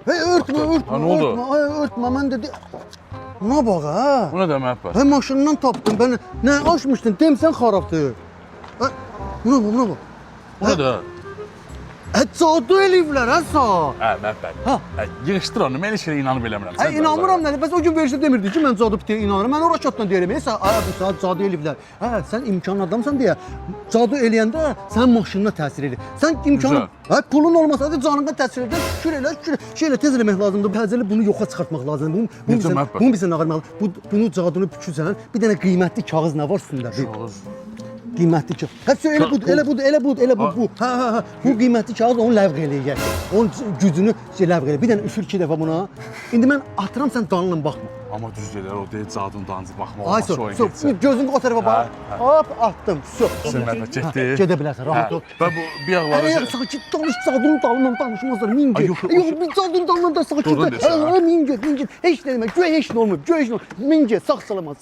Hey örtme, Ha, ne oldu? örtme, ay örtme. Mən dedi. Buna bak ha. Bu ne demek var? Hey maşından tapdım ben. Ne açmışdın? Demsən xarabdır. Ha, buna bak. Bu ne de? Cadu eləyiblər ha sağ. Hə, məhbəd. Ha. Yığışdır onu, mən heç şeyə inanıb eləmirəm. Hey inanmıram nədir? Bəs o gün versə demirdi ki, mən cadu pitəyə inanıram. Mən ora çatdan deyirəm. Sən bu saat cadu eləyiblər. Hə, sən imkanlı adamsan deyə cadu eləyəndə sənin maşınına təsir edir. Sən imkanlı, hə, pulun olmasa da canına təsir edir. Şükür elə, şeylə tez eləmək lazımdır. Bəzəli bunu yoxa çıxartmaq lazımdır. Bunu bizə nağırmaq. Bunu cadunu bükürsən, bir dənə qiymətli kağız nə var üstündə? Kağız. Qiymətli kağız. Hətta elə bu. Ha. Bu qiymətli kağız onu ləğv eləyəcək. Onun gücünü ləğv eləyəcək. Bir dənə üfür 2 dəfə buna. İndi mən atıram, sən dalına baxma. Amma düz deyirlər, o deyil cadun dancı baxma. Ay so, gözün o tərəfə bax. Hop, atdım. Sürmətlə getdi. Gedə bilərsən, rahat ol. Və bu bir ağları... Əgər sakit danış, cadunun dalından danışmazlar, min get. Yox, bir cadunun dalından da sakit. Doğrudan desən, ha? Min get. Heç nə demək, göy heç nə olmur, min get, sağ salamat.